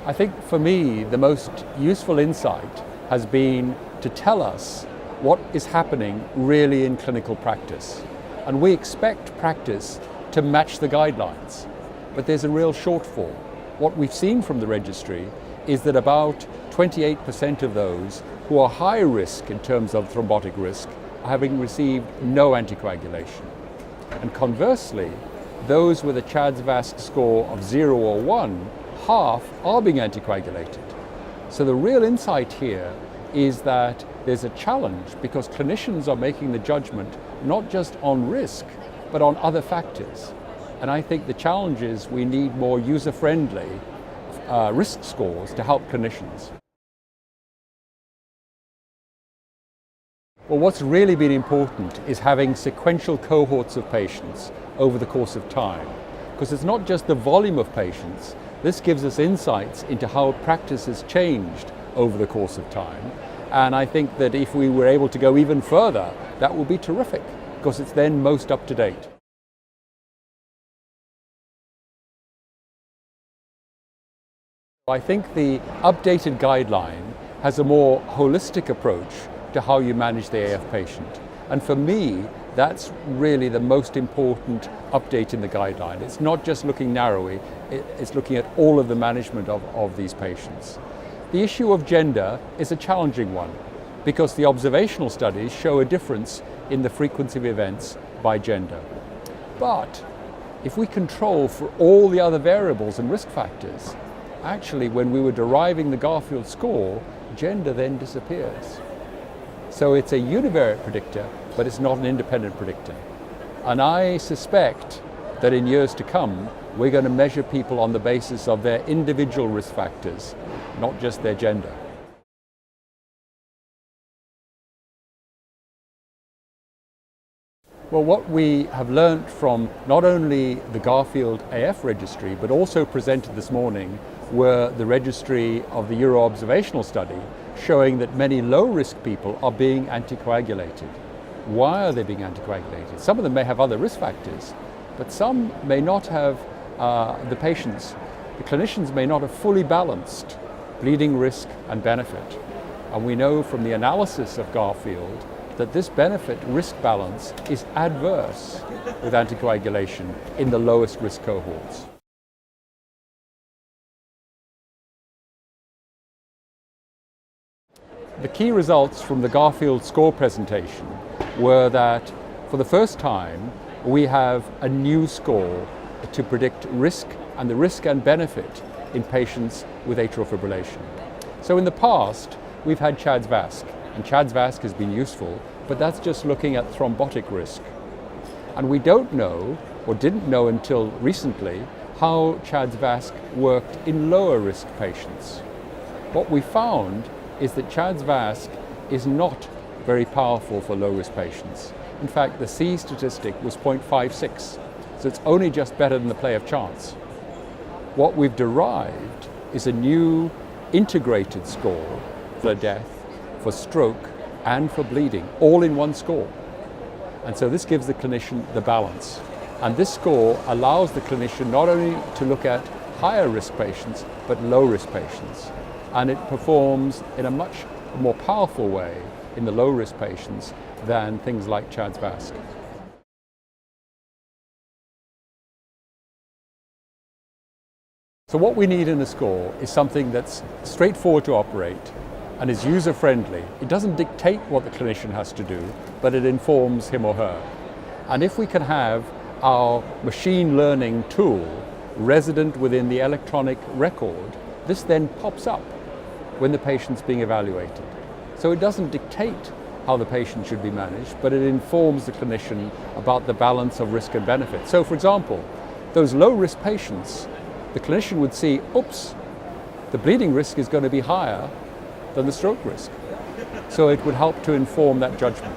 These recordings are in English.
I think for me, the most useful insight has been to tell us what is happening really in clinical practice. And we expect practice to match the guidelines, but there's a real shortfall. What we've seen from the registry is that about 28% of those who are high risk in terms of thrombotic risk are having received no anticoagulation. And conversely, those with a CHA2DS2-VASc score of 0 or 1, half are being anticoagulated. So the real insight here is that there's a challenge because clinicians are making the judgment not just on risk, but on other factors. And I think the challenge is we need more user-friendly risk scores to help clinicians. Well, what's really been important is having sequential cohorts of patients over the course of time, because it's not just the volume of patients. This gives us insights into how practice has changed over the course of time. And I think that if we were able to go even further, that would be terrific, because it's then most up to date. I think the updated guideline has a more holistic approach to how you manage the AF patient. And for me, that's really the most important update in the guideline. It's not just looking narrowly, it's looking at all of the management of these patients. The issue of gender is a challenging one because the observational studies show a difference in the frequency of events by gender. But if we control for all the other variables and risk factors, actually when we were deriving the Garfield score, gender then disappears. So it's a univariate predictor, but it's not an independent predictor. And I suspect that in years to come, we're going to measure people on the basis of their individual risk factors, not just their gender. Well, what we have learned from not only the Garfield AF registry, but also presented this morning, were the registry of the Euro observational study, showing that many low-risk people are being anticoagulated. Why are they being anticoagulated? Some of them may have other risk factors, but some may not have, the clinicians may not have fully balanced bleeding risk and benefit. And we know from the analysis of Garfield that this benefit-risk balance is adverse with anticoagulation in the lowest risk cohorts. The key results from the Garfield score presentation were that for the first time we have a new score to predict risk and the risk and benefit in patients with atrial fibrillation. So in the past we've had CHA2DS2-VASc, and CHA2DS2-VASc has been useful, but that's just looking at thrombotic risk. And we don't know, or didn't know until recently, how CHA2DS2-VASc worked in lower risk patients. What we found is that CHA2DS2-VASc is not very powerful for low-risk patients. In fact, the C statistic was 0.56, so it's only just better than the play of chance. What we've derived is a new integrated score for death, for stroke, and for bleeding, all in one score. And so this gives the clinician the balance. And this score allows the clinician not only to look at higher risk patients, but low risk patients. And it performs in a much more powerful way in the low-risk patients than things like CHA2DS2-VASc. So what we need in a score is something that's straightforward to operate and is user-friendly. It doesn't dictate what the clinician has to do, but it informs him or her. And if we can have our machine learning tool resident within the electronic record, this then pops up when the patient's being evaluated. So it doesn't dictate how the patient should be managed, but it informs the clinician about the balance of risk and benefit. So for example, those low-risk patients, the clinician would see, oops, the bleeding risk is going to be higher than the stroke risk. So it would help to inform that judgment.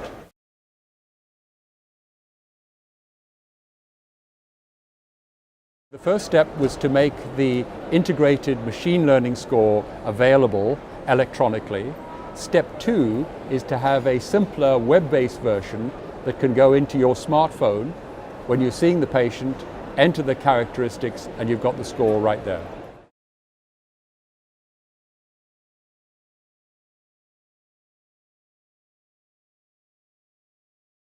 The first step was to make the integrated machine learning score available electronically. Step 2 is to have a simpler web-based version that can go into your smartphone when you're seeing the patient, enter the characteristics, and you've got the score right there.